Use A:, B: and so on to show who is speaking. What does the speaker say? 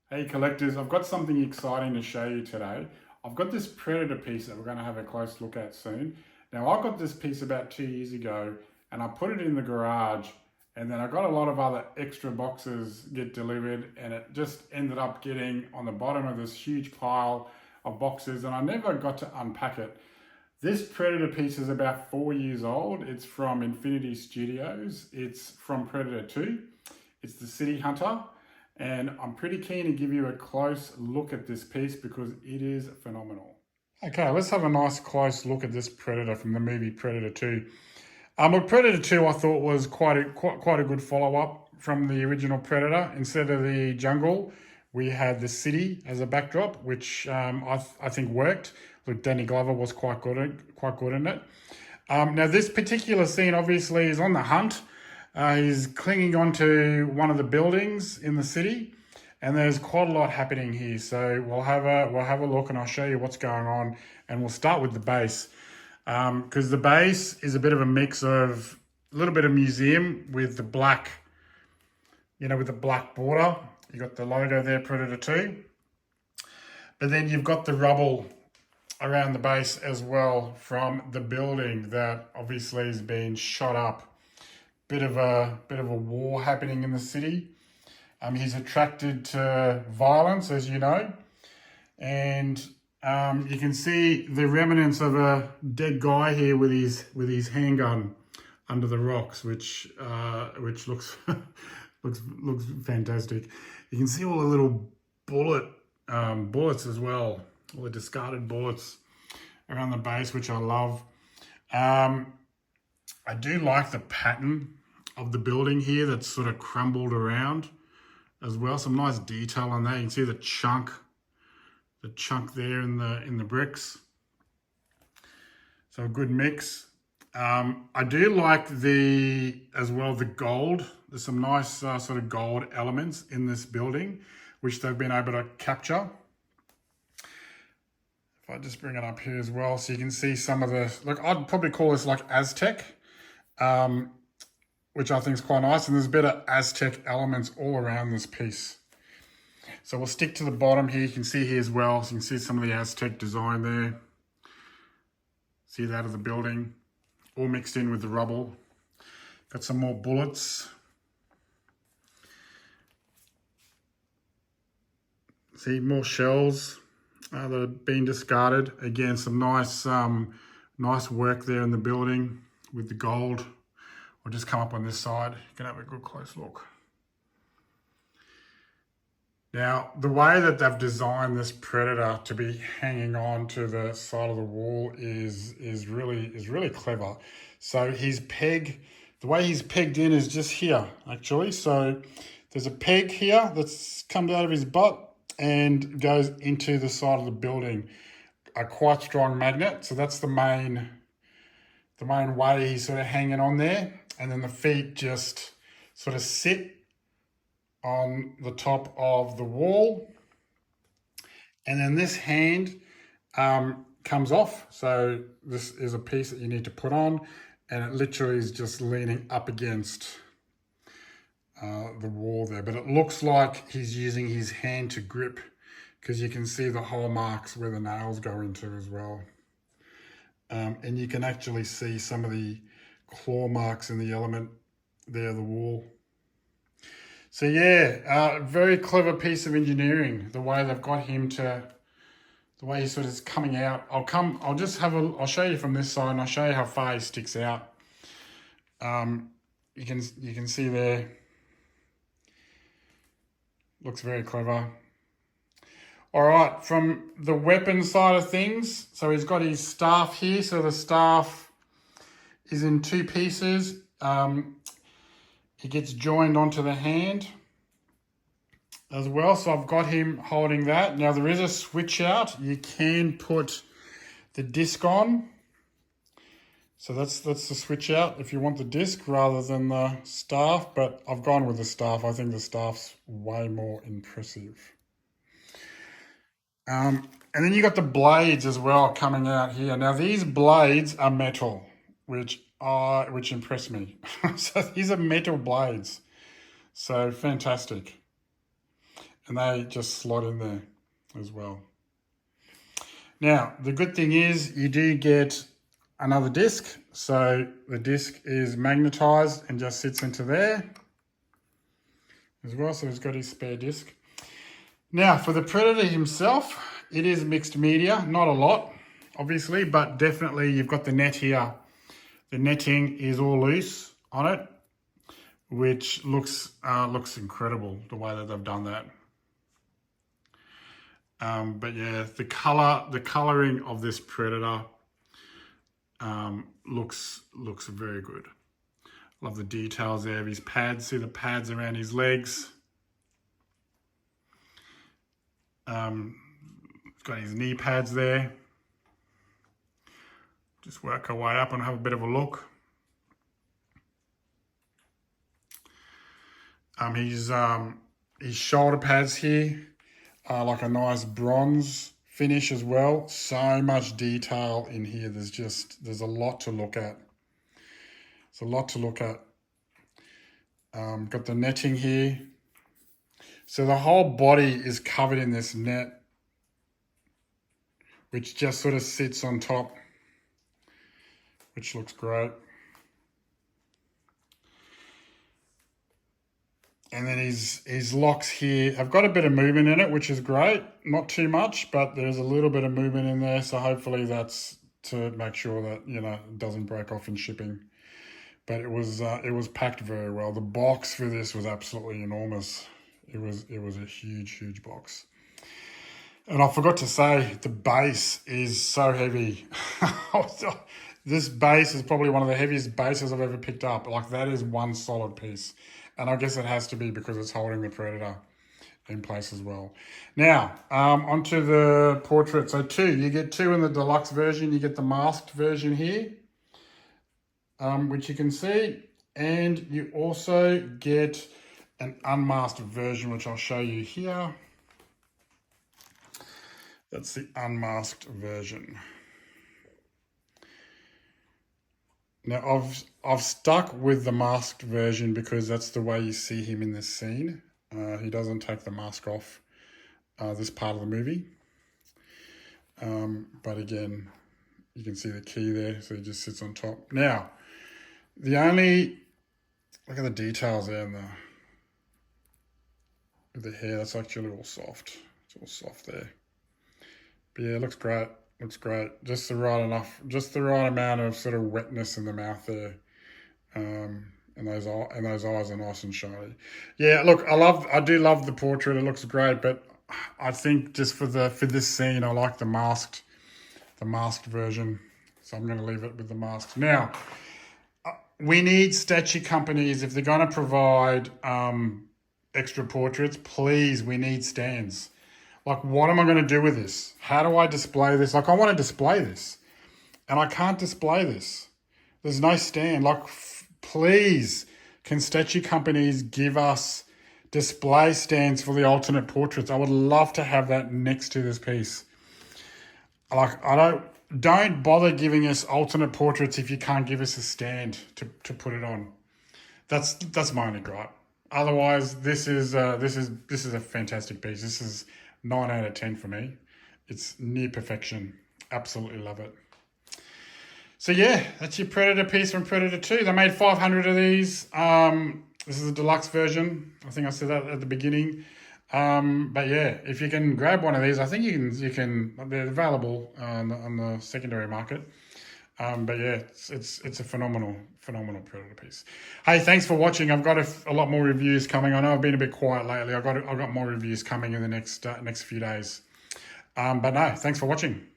A: Hey collectors, I've got something exciting to show you today. I've got this Predator piece that we're going to have a close look at soon. Now I got this piece about 2 years ago and I put it in the garage, and then I got a lot of other extra boxes get delivered, and it just ended up getting on the bottom of this huge pile of boxes and I never got to unpack it. This Predator piece is about 4 years old. It's from Infinity Studios. It's from Predator 2. It's the City Hunter. And I'm pretty keen to give you a close look at this piece because it is phenomenal. Okay, let's have a nice close look at this Predator from the movie Predator 2. Well, Predator 2 I thought was quite a good follow-up from the original Predator. Instead of the jungle, we had the city as a backdrop, which I think worked. Look, Danny Glover was quite good in it. Now this particular scene obviously is on the hunt. He's clinging onto one of the buildings in the city, and there's quite a lot happening here. So we'll have a look, and I'll show you what's going on. And we'll start with the base, because the base is a bit of a mix of a little bit of museum with the black, with the black border. You got the logo there, Predator 2, but then you've got the rubble around the base as well from the building that obviously has been shot up. Bit of a war happening in the city. He's attracted to violence, as you know, and you can see the remnants of a dead guy here with his handgun under the rocks, which looks looks fantastic. You can see all the little bullets as well, all the discarded bullets around the base, which I love. I do like the pattern of the building here that's sort of crumbled around as well. Some nice detail on that. You can see the chunk there in the bricks. So a good mix. I do like the gold. There's some nice sort of gold elements in this building, which they've been able to capture. If I just bring it up here as well, so you can see some of the, look, I'd probably call this like Aztec, which I think is quite nice. And there's a bit of Aztec elements all around this piece. So we'll stick to the bottom here. You can see here as well. So you can see some of the Aztec design there. See that of the building, all mixed in with the rubble. Got some more bullets. See, more shells that have been discarded. Again, some nice work there in the building with the gold. We'll just come up on this side. You can have a good close look. Now, the way that they've designed this Predator to be hanging on to the side of the wall is really clever. So the way he's pegged in is just here, actually. So there's a peg here that's comes out of his butt and goes into the side of the building. A quite strong magnet. So that's the main way he's sort of hanging on there. And then the feet just sort of sit on the top of the wall. And then this hand comes off. So this is a piece that you need to put on, and it literally is just leaning up against the wall there. But it looks like he's using his hand to grip, because you can see the hole marks where the nails go into as well. And you can actually see some of the claw marks in the element there, the wall. So yeah, very clever piece of engineering, the way they've got him to, the way he sort of is coming out. I'll show you from this side, and I'll show you how far he sticks out. You can see there, looks very clever. All right, from the weapon side of things, so he's got his staff here. So the staff is in two pieces. He gets joined onto the hand as well. So I've got him holding that. Now there is a switch out. You can put the disc on. So that's the switch out if you want the disc rather than the staff, but I've gone with the staff. I think the staff's way more impressive. And then you got the blades as well coming out here. Now these blades are metal, which impress me. So these are metal blades. So fantastic. and they just slot in there as well. Now, the good thing is you do get another disc. So the disc is magnetized and just sits into there as well. So he's got his spare disc. Now, for the Predator himself, it is mixed media. Not a lot, obviously, but definitely you've got the net here. The netting is all loose on it, which looks incredible the way that they've done that. But yeah, the coloring of this Predator looks very good. Love the details there of his pads. See the pads around his legs. He's got his knee pads there. Just work our way up and have a bit of a look. His shoulder pads here are like a nice bronze finish as well. So much detail in here. There's a lot to look at. It's a lot to look at. Got the netting here. So the whole body is covered in this net, which just sort of sits on top, which looks great. And then his locks here have got a bit of movement in it, which is great. Not too much, but there's a little bit of movement in there. So hopefully that's to make sure that, you know, it doesn't break off in shipping. But it was packed very well. The box for this was absolutely enormous. It was a huge box. And I forgot to say, the base is so heavy. This base is probably one of the heaviest bases I've ever picked up. Like, that is one solid piece. And I guess it has to be because it's holding the Predator in place as well. Now, onto the portrait. So you get two in the deluxe version. You get the masked version here, which you can see. And you also get an unmasked version, which I'll show you here. That's the unmasked version. Now, I've stuck with the masked version because that's the way you see him in this scene. He doesn't take the mask off this part of the movie. But again, you can see the key there, so he just sits on top. Now, look at the details there in the hair. That's actually all soft. It's all soft there. But yeah, it looks great. Looks great. Just the right amount of sort of wetness in the mouth there. And those eyes are nice and shiny. Yeah, look, I do love the portrait. It looks great, but I think just for this scene, I like the masked version. So I'm going to leave it with the mask. Now, we need statue companies, if they're going to provide extra portraits, please, we need stands. Like, what am I going to do with this? How do I display this? Like, I want to display this, and I can't display this. There's no stand. Like, please, can statue companies give us display stands for the alternate portraits? I would love to have that next to this piece. Like, don't bother giving us alternate portraits if you can't give us a stand to put it on. That's my only gripe. Otherwise, this is a fantastic piece. This is 9 out of 10 for me. It's near perfection. Absolutely love it. So yeah, that's your Predator piece from Predator 2. They made 500 of these. This is a deluxe version. I think I said that at the beginning. But yeah, if you can grab one of these, I think you can. They're available on the secondary market. But yeah, it's a phenomenal Predator piece. Hey, thanks for watching. I've got a lot more reviews coming. I know I've been a bit quiet lately. I've got more reviews coming in the next few days. But no, thanks for watching.